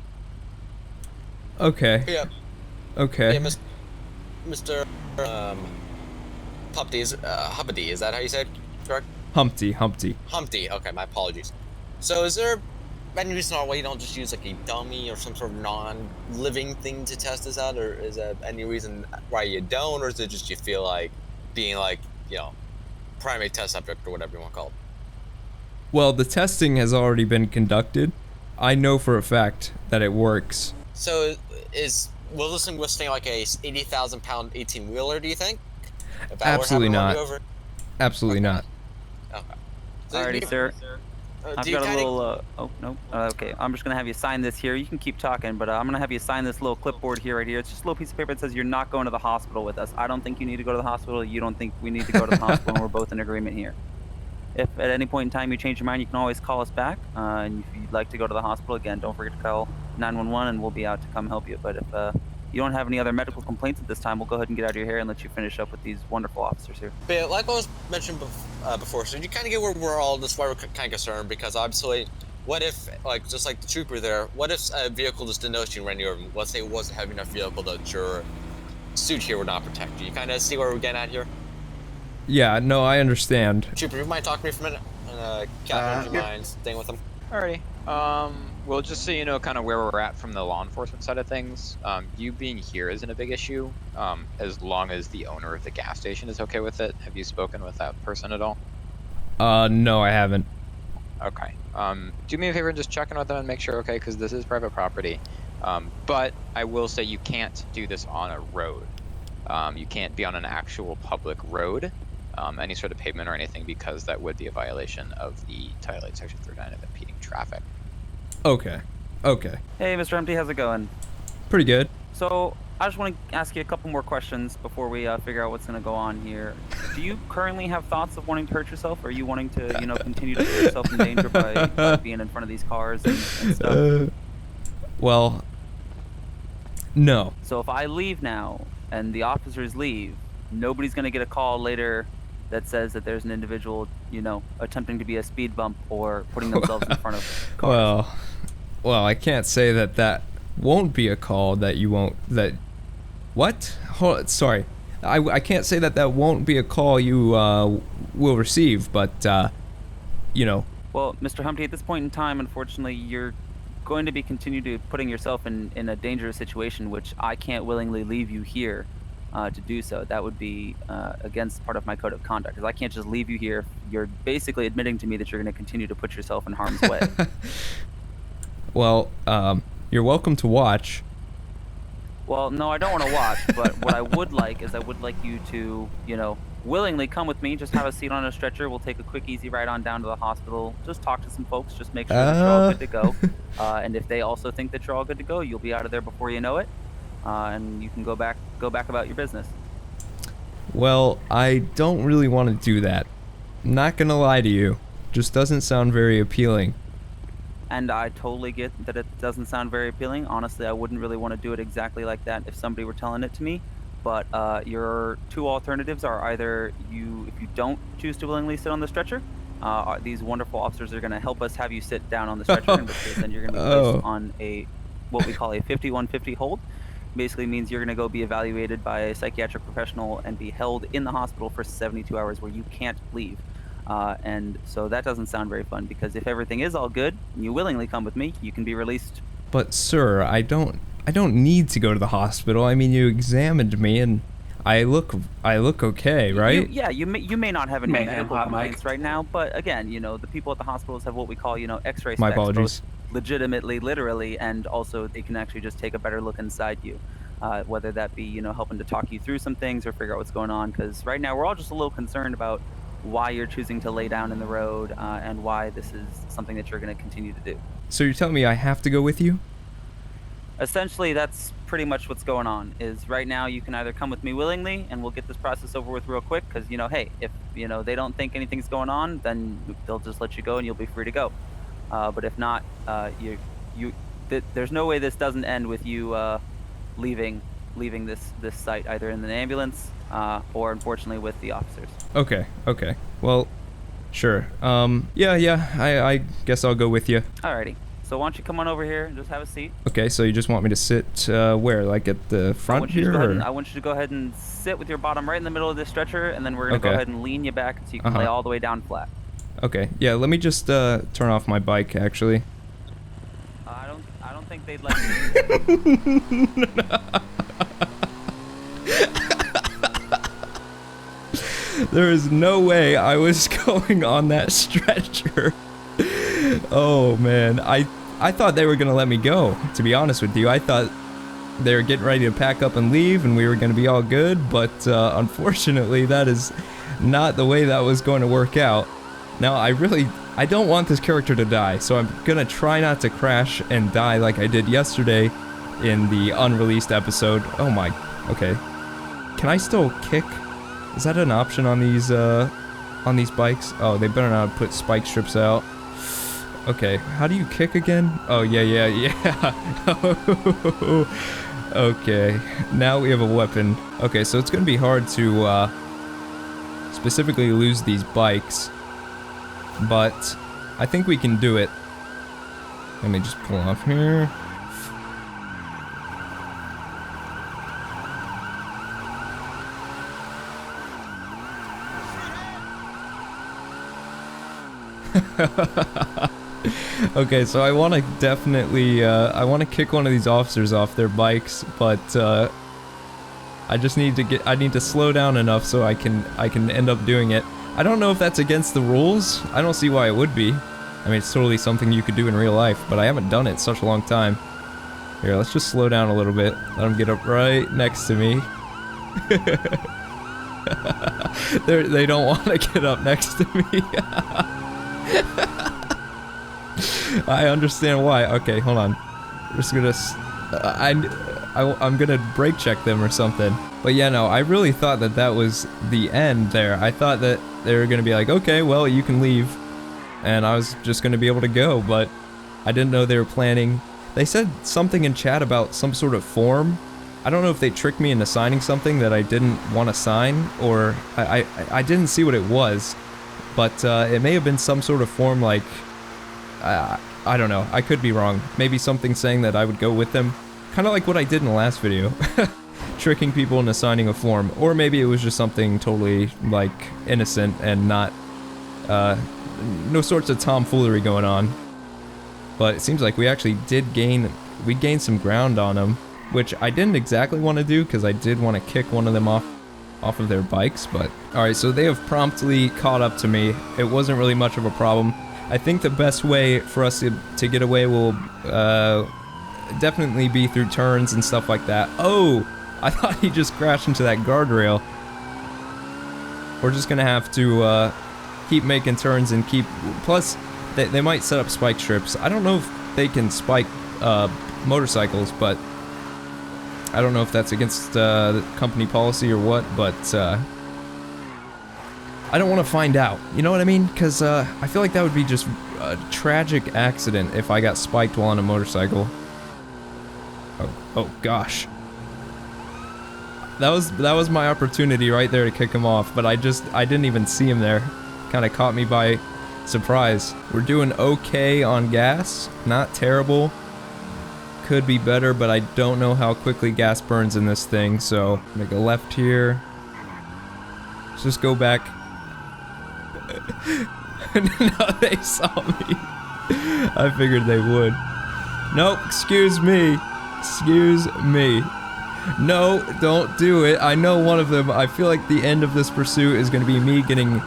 Okay.
Yeah.
Okay.
Yeah, Mr. Humpty, Humpty, is that how you said it? Correct?
Humpty.
Humpty, okay, my apologies. So is there any reason why you don't just use like a dummy or some sort of non-living thing to test this out, or is there any reason why you don't, or is it just you feel like being like, primate test subject or whatever you want to call it?
Well, the testing has already been conducted. I know for a fact that it works.
So will this thing withstand like a 80,000 pound 18-wheeler, do you think?
Absolutely not. Absolutely not.
Okay.
Alrighty, sir. I've got a little, oh, no. Okay, I'm just going to have you sign this here. You can keep talking, but I'm going to have you sign this little clipboard here, right here. It's just a little piece of paper that says you're not going to the hospital with us. I don't think you need to go to the hospital. You don't think we need to go to the hospital, and we're both in agreement here. If at any point in time you change your mind, you can always call us back. And if you'd like to go to the hospital, again, don't forget to call 911, and we'll be out to come help you. But if you don't have any other medical complaints at this time, we'll go ahead and get out of your hair and let you finish up with these wonderful officers here.
But like I was mentioned before, so you kind of get where we're all, that's why we're kind of concerned, because obviously, what if, just like the trooper there, what if a vehicle just didn't notice you ran you over? Let's say it wasn't a heavy enough vehicle that your suit here would not protect you. You kind of see where we're getting at here?
Yeah, no, I understand.
Trooper, you might talk to me for a minute? Captain, do you mind staying with him?
Alrighty. Well, just so you know kind of where we're at from the law enforcement side of things, you being here isn't a big issue, as long as the owner of the gas station is okay with it. Have you spoken with that person at all?
No, I haven't.
Okay. Do me a favor and just check in with them and make sure, okay, because this is private property. But I will say you can't do this on a road. You can't be on an actual public road, any sort of pavement or anything, because that would be a violation of the Title 8 Section 39 of impeding traffic.
Okay.
Hey, Mr. Humpty, how's it going?
Pretty good.
So, I just want to ask you a couple more questions before we figure out what's going to go on here. Do you currently have thoughts of wanting to hurt yourself? Or are you wanting to, continue to put yourself in danger by being in front of these cars and stuff?
Well, no.
So if I leave now and the officers leave, nobody's going to get a call later that says that there's an individual, attempting to be a speed bump or putting themselves in front of cars.
Well, I can't say that won't be a call that you won't, what? Sorry. I can't say that won't be a call you will receive, but,
Well, Mr. Humpty, at this point in time, unfortunately, you're going to be continue to putting yourself in a dangerous situation, which I can't willingly leave you here to do so. That would be against part of my code of conduct, because I can't just leave you here. You're basically admitting to me that you're going to continue to put yourself in harm's way.
Well, you're welcome to watch.
Well, no, I don't want to watch, but what I would like is I would like you to, willingly come with me, just have a seat on a stretcher. We'll take a quick, easy ride on down to the hospital. Just talk to some folks. Just make sure that you're all good to go. And if they also think that you're all good to go, you'll be out of there before you know it, and you can go back about your business.
Well, I don't really want to do that. Not gonna lie to you. Just doesn't sound very appealing.
And I totally get that it doesn't sound very appealing. Honestly, I wouldn't really want to do it exactly like that if somebody were telling it to me. But your two alternatives are either if you don't choose to willingly sit on the stretcher, these wonderful officers are going to help us have you sit down on the stretcher, in which case then you're going to be placed on what we call a 5150 hold. Basically means you're going to go be evaluated by a psychiatric professional and be held in the hospital for 72 hours where you can't leave. And so that doesn't sound very fun, because if everything is all good and you willingly come with me, you can be released.
But sir, I don't need to go to the hospital. I mean, you examined me and I look okay, right?
You may not have any medical complaints right now, but again, the people at the hospitals have what we call, X-ray specs.
My apologies.
Legitimately, literally, and also they can actually just take a better look inside you. Whether that be, helping to talk you through some things or figure out what's going on, because right now we're all just a little concerned about why you're choosing to lay down in the road, and why this is something that you're going to continue to do.
So you're telling me I have to go with you?
Essentially, that's pretty much what's going on. Is right now you can either come with me willingly, and we'll get this process over with real quick, because hey, if they don't think anything's going on, then they'll just let you go and you'll be free to go. But if not, there's no way this doesn't end with you leaving this site, either in an ambulance or unfortunately with the officers.
Okay. Well, sure. I guess I'll go with you.
Alrighty. So why don't you come on over here and just have a seat?
Okay, so you just want me to sit where? Like at the front here?
I want you to go ahead and sit with your bottom right in the middle of this stretcher, and then we're going to go ahead and lean you back so you can lay all the way down flat.
Okay. Yeah, let me just turn off my bike, actually.
I don't think they'd let you.
There is no way I was going on that stretcher. Oh man, I thought they were gonna let me go, to be honest with you. I thought they were getting ready to pack up and leave and we were gonna be all good, but unfortunately that is not the way that was going to work out. Now I don't want this character to die, so I'm gonna try not to crash and die like I did yesterday in the unreleased episode. Oh my, okay. Can I still kick? Is that an option on these bikes? Oh, they better not put spike strips out. Okay, how do you kick again? Oh, yeah. Okay, now we have a weapon. Okay, so it's gonna be hard to specifically lose these bikes, but I think we can do it. Let me just pull off here. Okay, so I want to definitely, I want to kick one of these officers off their bikes, but I just need to slow down enough so I can end up doing it. I don't know if that's against the rules. I don't see why it would be. I mean, it's totally something you could do in real life, but I haven't done it in such a long time. Here, let's just slow down a little bit. Let them get up right next to me. They don't want to get up next to me. I understand why. Okay, hold on. I'm just gonna... I'm gonna brake check them or something. But yeah, no, I really thought that was the end there. I thought that they were gonna be like, okay, well, you can leave. And I was just gonna be able to go, but I didn't know they were planning. They said something in chat about some sort of form. I don't know if they tricked me into signing something that I didn't want to sign, or I didn't see what it was. But it may have been some sort of form, like, I don't know, I could be wrong. Maybe something saying that I would go with them. Kind of like what I did in the last video. Tricking people into signing a form. Or maybe it was just something totally, like, innocent and not, no sorts of tomfoolery going on. But it seems like we actually gained some ground on them, which I didn't exactly want to do, because I did want to kick one of them off of their bikes, but... Alright, so they have promptly caught up to me. It wasn't really much of a problem. I think the best way for us to get away will definitely be through turns and stuff like that. Oh! I thought he just crashed into that guardrail. we're just gonna have to keep making turns and keep. Plus, they might set up spike strips. I don't know if they can spike motorcycles, but I don't know if that's against the company policy or what. But I don't want to find out. You know what I mean? Because I feel like that would be just a tragic accident if I got spiked while on a motorcycle. Oh gosh. That was my opportunity right there to kick him off, but I didn't even see him there. Kind of caught me by surprise. We're doing okay on gas, not terrible. Could be better, but I don't know how quickly gas burns in this thing, so make a left here. Let's just go back. No, they saw me. I figured they would. Nope, excuse me. Excuse me. No, don't do it. I know one of them. I feel like the end of this pursuit is going to be me getting...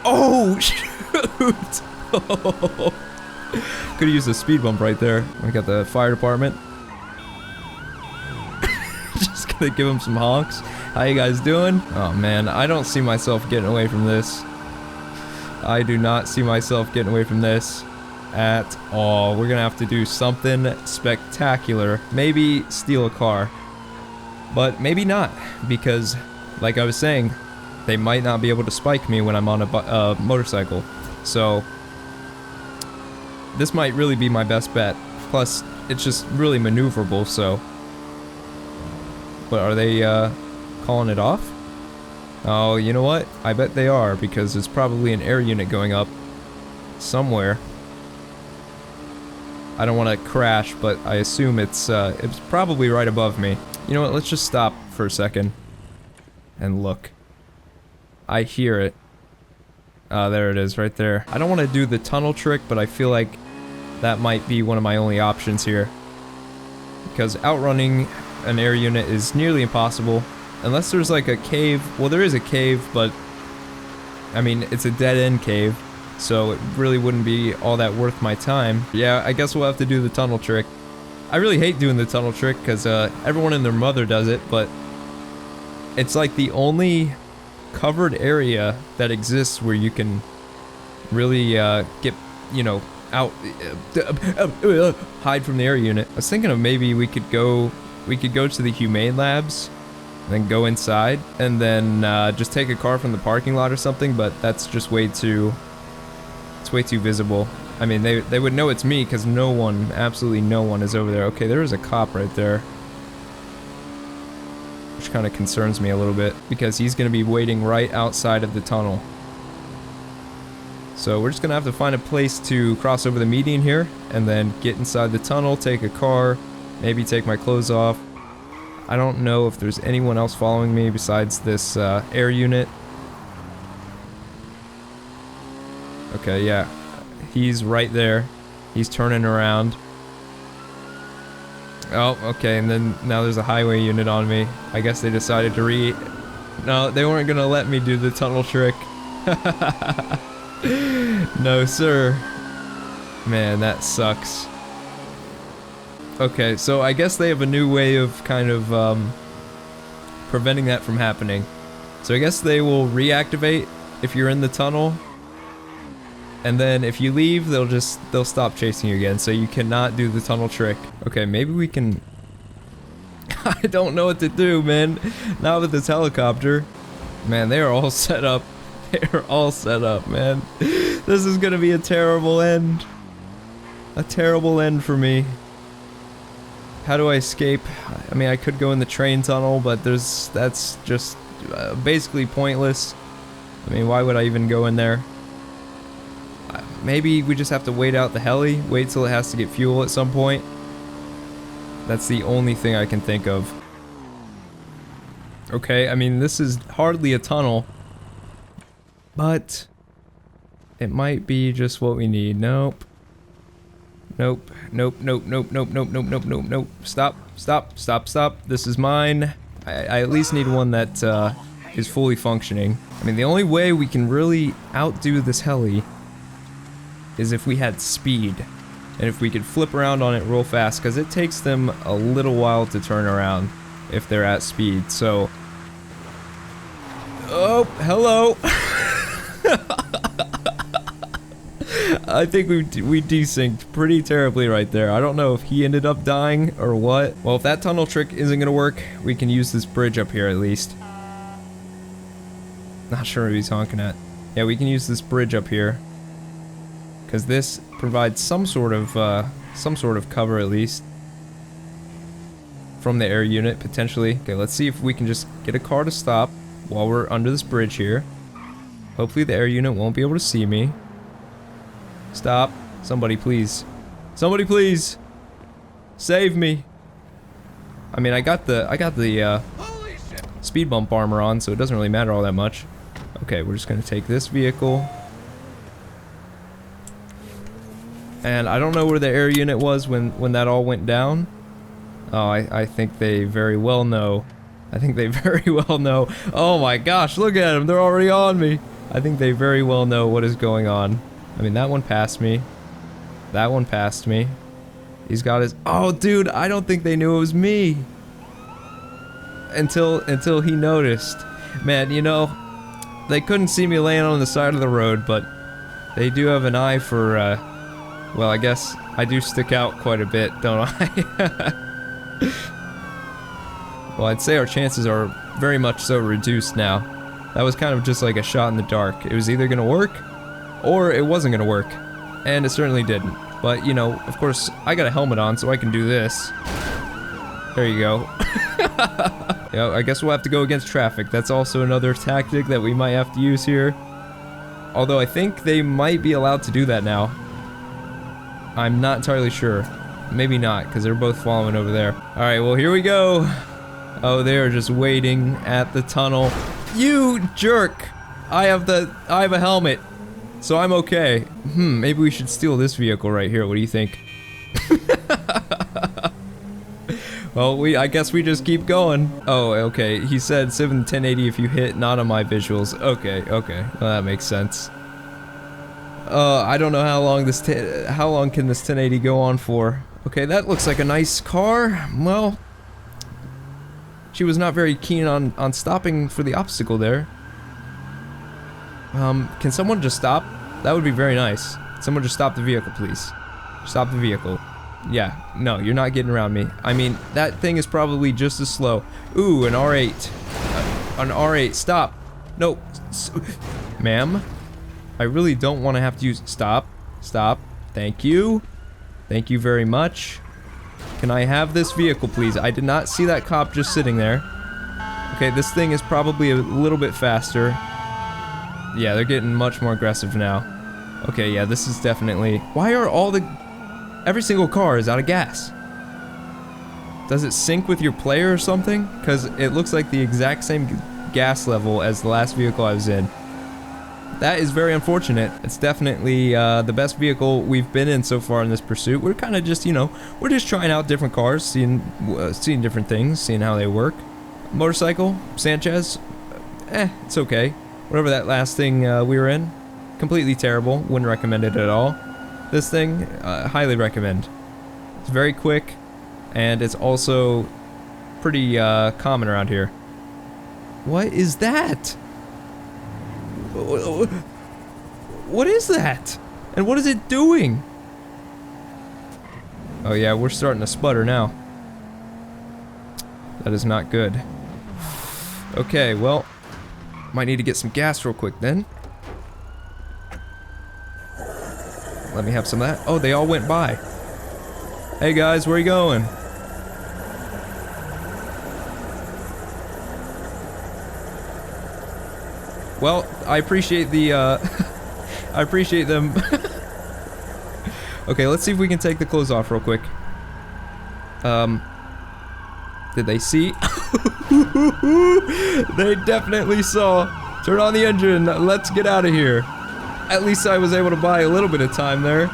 Oh, shoot! Oh. Could have used a speed bump right there. We got the fire department. Just gonna give them some honks. How you guys doing? Oh man, I don't see myself getting away from this. I do not see myself getting away from this at all. We're gonna have to do something spectacular. Maybe steal a car. But maybe not, because, like I was saying, they might not be able to spike me when I'm on a motorcycle. So, this might really be my best bet. Plus, it's just really maneuverable, so... But are they, calling it off? Oh, you know what? I bet they are, because there's probably an air unit going up somewhere. I don't want to crash, but I assume it's probably right above me. You know what, let's just stop for a second and look. I hear it. There it is, right there. I don't want to do the tunnel trick, but I feel like that might be one of my only options here. Because outrunning an air unit is nearly impossible. Unless there's like a cave. Well, there is a cave, but... I mean, it's a dead-end cave. So it really wouldn't be all that worth my time. Yeah, I guess we'll have to do the tunnel trick. I really hate doing the tunnel trick because everyone and their mother does it, but it's like the only covered area that exists where you can really get, you know, out, hide from the air unit. I was thinking of maybe we could go to the Humane Labs, and then go inside, and then just take a car from the parking lot or something, but that's just way too, it's way too visible. I mean, they would know it's me because no one, absolutely no one is over there. Okay, there is a cop right there. Which kind of concerns me a little bit because he's going to be waiting right outside of the tunnel. So we're just going to have to find a place to cross over the median here and then get inside the tunnel, take a car, maybe take my clothes off. I don't know if there's anyone else following me besides this air unit. Okay, yeah. He's right there. He's turning around. Oh, okay, and then now there's a highway unit on me. I guess they decided to No, they weren't gonna let me do the tunnel trick. No, sir. Man, that sucks. Okay, so I guess they have a new way of kind of preventing that from happening. So I guess they will reactivate if you're in the tunnel. And then if you leave, they'll stop chasing you again, so you cannot do the tunnel trick. Okay, maybe we can... I don't know what to do, man. Not with this helicopter. Man, they are all set up. They are all set up, man. This is gonna be a terrible end. A terrible end for me. How do I escape? I mean, I could go in the train tunnel, but that's just basically pointless. I mean, why would I even go in there? Maybe we just have to wait out the heli, wait till it has to get fuel at some point. That's the only thing I can think of. Okay, I mean, this is hardly a tunnel, but it might be just what we need. Nope. Nope. Nope. Nope. Nope. Nope. Nope. Nope. Nope. Nope. Nope. Stop. Stop. Stop. Stop. This is mine. I at least need one that is fully functioning. I mean, the only way we can really outdo this heli is if we had speed, and if we could flip around on it real fast, because it takes them a little while to turn around if they're at speed. So, oh, Nope. Hello. I think we desynced pretty terribly right there. I don't know if he ended up dying or what. Well, if that tunnel trick isn't gonna work, we can use this bridge up here at least. Not sure who he's honking at. Yeah, we can use this bridge up here, because this provides some sort of cover at least from the air unit potentially. Okay, let's see if we can just get a car to stop while we're under this bridge here. Hopefully the air unit won't be able to see me. Stop. Somebody please. Somebody please. Save me. I mean, I got the speed bump armor on, so it doesn't really matter all that much. Okay, we're just gonna take this vehicle. And I don't know where the air unit was when that all went down. Oh, I think they very well know. I think they very well know. Oh my gosh, look at them. They're already on me. I think they very well know what is going on. I mean, that one passed me. That one passed me. He's got his... Oh, dude, I don't think they knew it was me. Until he noticed. Man, you know, they couldn't see me laying on the side of the road, but they do have an eye for, well, I guess I do stick out quite a bit, don't I? Well, I'd say our chances are very much so reduced now. That was kind of just like a shot in the dark. It was either gonna work, or it wasn't gonna work. And it certainly didn't. But, you know, of course, I got a helmet on, so I can do this. There you go. Yeah, I guess we'll have to go against traffic. That's also another tactic that we might have to use here. Although I think they might be allowed to do that now. I'm not entirely sure. Maybe not, because they're both following over there. Alright, well, here we go. Oh, they're just waiting at the tunnel. You jerk! I have a helmet, so I'm okay. Maybe we should steal this vehicle right here. What do you think? Well, I guess we just keep going. Oh, okay. He said 7 1080 if you hit, not on my visuals. Okay. Well, that makes sense. I don't know how long how long can this 1080 go on for? Okay, that looks like a nice car. Well, she was not very keen on stopping for the obstacle there. Can someone just stop? That would be very nice. Someone just stop the vehicle, please. Stop the vehicle. Yeah, no, you're not getting around me. I mean, that thing is probably just as slow. Ooh, an R8. An R8, stop. No, ma'am. I really don't want to have to use... Stop. Thank you. Thank you very much. Can I have this vehicle, please? I did not see that cop just sitting there. Okay, this thing is probably a little bit faster. Yeah, they're getting much more aggressive now. Okay, yeah, this is definitely... Why are all the... Every single car is out of gas. Does it sync with your player or something? Because it looks like the exact same gas level as the last vehicle I was in. That is very unfortunate. It's definitely the best vehicle we've been in so far in this pursuit. We're kind of just, you know, we're just trying out different cars, seeing different things, seeing how they work. Motorcycle, Sanchez, it's okay. Whatever that last thing we were in, completely terrible. Wouldn't recommend it at all. This thing, highly recommend. It's very quick, and it's also pretty common around here. What is that? What is that? And what is it doing? Oh yeah, we're starting to sputter now. That is not good. Okay, well, might need to get some gas real quick then. Let me have some of that. Oh, they all went by. Hey guys, where are you going? Well, I appreciate the, I appreciate them. Okay, let's see if we can take the clothes off real quick. Did they see? They definitely saw. Turn on the engine, let's get out of here. At least I was able to buy a little bit of time there.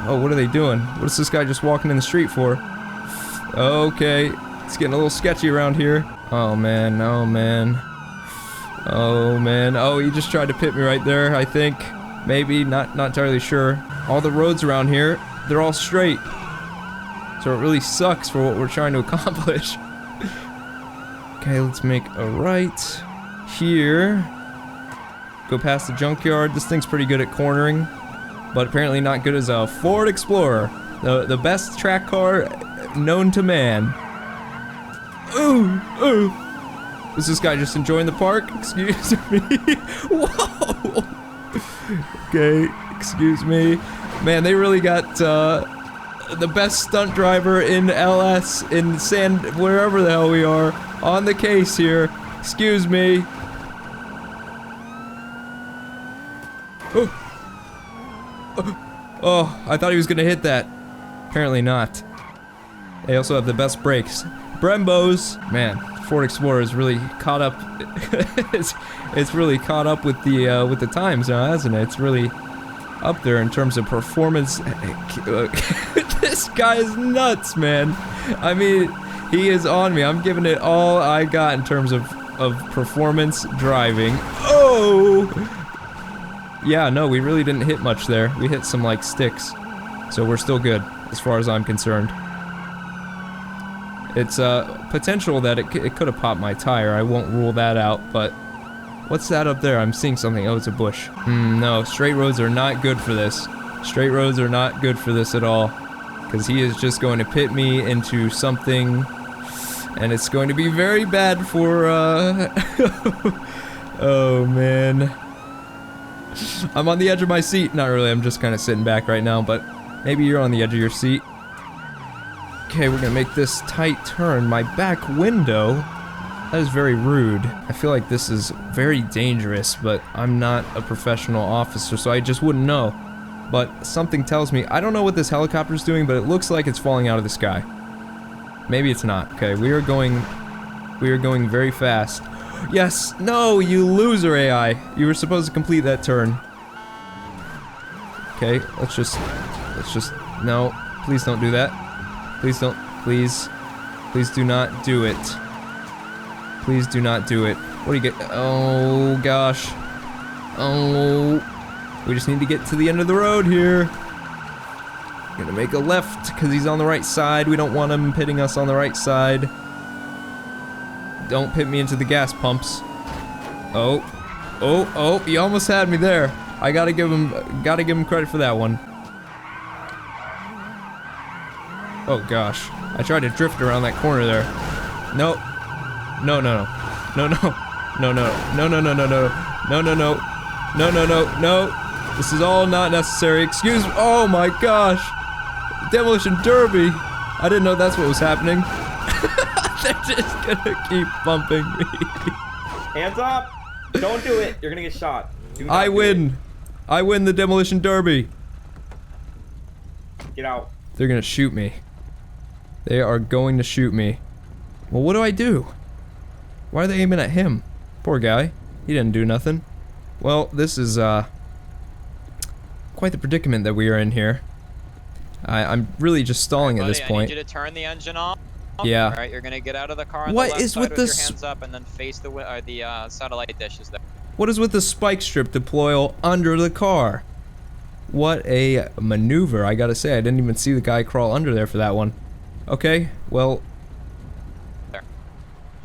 Oh, what are they doing? What is this guy just walking in the street for? Okay, it's getting a little sketchy around here. Oh man, oh man. Oh man, oh, he just tried to pit me right there, I think. Maybe, not entirely sure. All the roads around here, they're all straight. So it really sucks for what we're trying to accomplish. Okay, let's make a right here. go past the junkyard. This thing's pretty good at cornering, but apparently not good as a Ford Explorer. The best track car known to man. Ooh, ooh. Is this guy just enjoying the park? Excuse me. Whoa. Okay, excuse me. Man, they really got the best stunt driver in LS, in wherever the hell we are, on the case here. Excuse me. Oh, I thought he was gonna hit that. Apparently not. They also have the best brakes. Brembos. Man, Ford Explorer is really caught up. it's really caught up with the times now, hasn't it? It's really up there in terms of performance. This guy is nuts, man. I mean, he is on me. I'm giving it all I got in terms of performance driving. Oh! Yeah, no, we really didn't hit much there. We hit some, like, sticks. So we're still good, as far as I'm concerned. It's, potential that it could have popped my tire. I won't rule that out, but... What's that up there? I'm seeing something. Oh, it's a bush. No, straight roads are not good for this. Straight roads are not good for this at all. Because he is just going to pit me into something... And it's going to be very bad for, Oh, man. I'm on the edge of my seat. Not really, I'm just kind of sitting back right now, but maybe you're on the edge of your seat. Okay, we're gonna make this tight turn. My back window? That is very rude. I feel like this is very dangerous, but I'm not a professional officer, so I just wouldn't know. But something tells me, I don't know what this helicopter's doing, but it looks like it's falling out of the sky. Maybe it's not. Okay, we are going very fast. Yes! No, you loser, AI! You were supposed to complete that turn. Okay, let's just, no. Please don't do that. Please don't, please do not do it. Please do not do it. What do you get? Oh, gosh. Oh. We just need to get to the end of the road here. Gonna make a left, because he's on the right side. We don't want him pitting us on the right side. Don't pit me into the gas pumps. Oh. Oh, oh, he almost had me there. I gotta give him credit for that one. Oh gosh. I tried to drift around that corner there. Nope. No, no, no. No, no. No, no. No, no, no, no, no. No, no, no. No, no, no, no. This is all not necessary. Excuse me. Oh my gosh. Demolition Derby. I didn't know that's what was happening. They're just gonna keep bumping me.
Hands up! Don't do it. You're gonna get shot.
I win. I win the Demolition Derby.
Get out.
They're gonna shoot me. They are going to shoot me. Well, what do I do? Why are they aiming at him? Poor guy. He didn't do nothing. Well, this is, quite the predicament that we are in here. I'm really just stalling at this point.
I need you to turn the engine off.
Yeah.
Alright, you're gonna get out of the car on
What
the left
is
side
with
with
this?
your hands up and then face the satellite dishes there.
What is with the spike strip deploy under the car? What a maneuver, I gotta say. I didn't even see the guy crawl under there for that one. Okay, well...
There.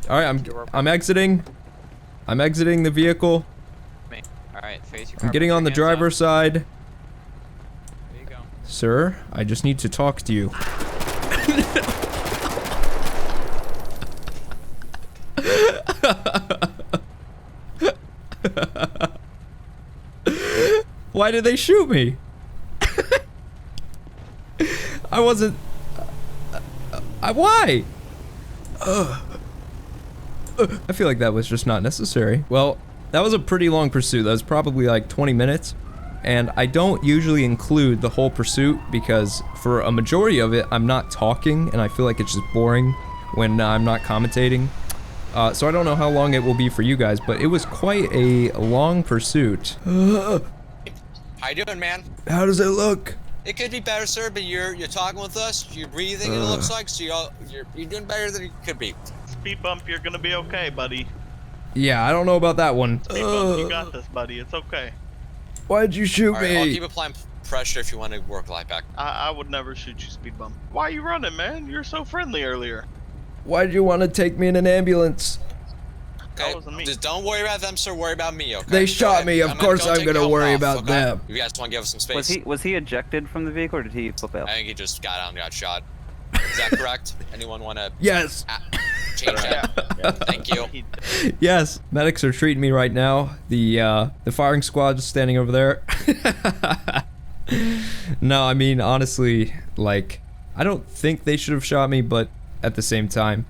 Alright, I'm exiting. I'm exiting the vehicle.
Alright, face your car.
I'm getting on the driver's side.
There you go.
Sir, I just need to talk to you. Why did they shoot me? I wasn't... why? I feel like that was just not necessary. Well, that was a pretty long pursuit. That was probably like 20 minutes. And I don't usually include the whole pursuit because for a majority of it, I'm not talking and I feel like it's just boring when I'm not commentating. So I don't know how long it will be for you guys, but it was quite a long pursuit.
How you doing, man?
How does it look?
It could be better, sir, but you're talking with us, you're breathing, it looks like, so you're doing better than you could be.
Speed bump, you're gonna be okay, buddy.
Yeah, I don't know about that one.
Speed bump, you got this, buddy. It's okay.
Why'd you shoot
All right,
me?
I'll keep applying pressure if you want to work light back.
I would never shoot you, speed bump. Why are you running, man? You're so friendly earlier.
Why'd you want to take me in an ambulance?
Okay,
That wasn't me.
just don't worry about them, sir. Worry about me, okay?
They
Go
shot
ahead.
me. Of course I'm
take
gonna
your
worry
helmet off,
about
okay?
them.
You guys want to give us some space?
Was he ejected from the vehicle or did he flip out?
I think he just got out and got shot. Is that correct? Anyone want to
Yes.
change that? Thank you.
Yes. Medics are treating me right now. The firing squad is standing over there. No, I mean, honestly, like, I don't think they should have shot me, but at the same time,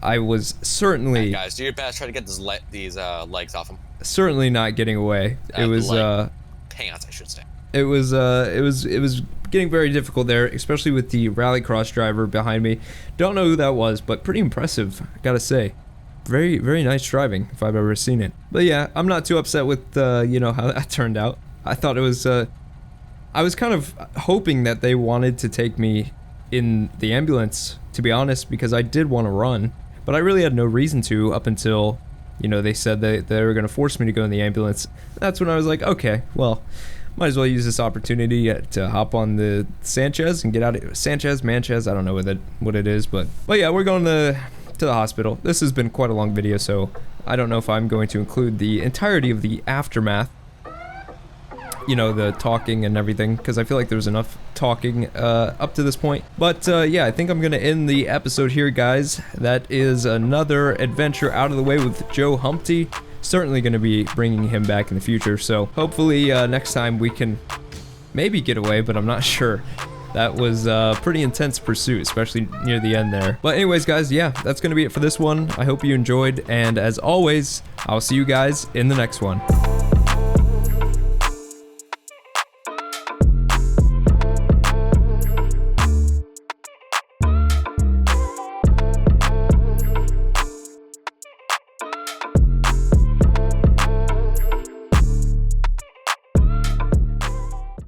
I was certainly...
Hey guys, do your best. Try to get these legs off him.
Certainly not getting away. It was,
Pants, I should say.
it was getting very difficult there, especially with the rallycross driver behind me. Don't know who that was, but pretty impressive, I gotta say. Very, very nice driving, if I've ever seen it. But yeah, I'm not too upset with, you know, how that turned out. I thought it was, I was kind of hoping that they wanted to take me in the ambulance, to be honest, because I did want to run, but I really had no reason to up until, you know, they said that they were going to force me to go in the ambulance. That's when I was like, okay, well, might as well use this opportunity to hop on the Sanchez and get out of Sanchez, Manchez, I don't know what it is, but yeah, we're going to the hospital. This has been quite a long video, so I don't know if I'm going to include the entirety of the aftermath, you know, the talking and everything, because I feel like there was enough talking up to this point. But yeah, I think I'm gonna end the episode here, guys. That is another adventure out of the way with Joe Humpty. Certainly gonna be bringing him back in the future, so hopefully next time we can maybe get away, but I'm not sure. That was a pretty intense pursuit, especially near the end there. But anyways, guys, yeah, that's gonna be it for this one. I hope you enjoyed, and as always, I'll see you guys in the next one.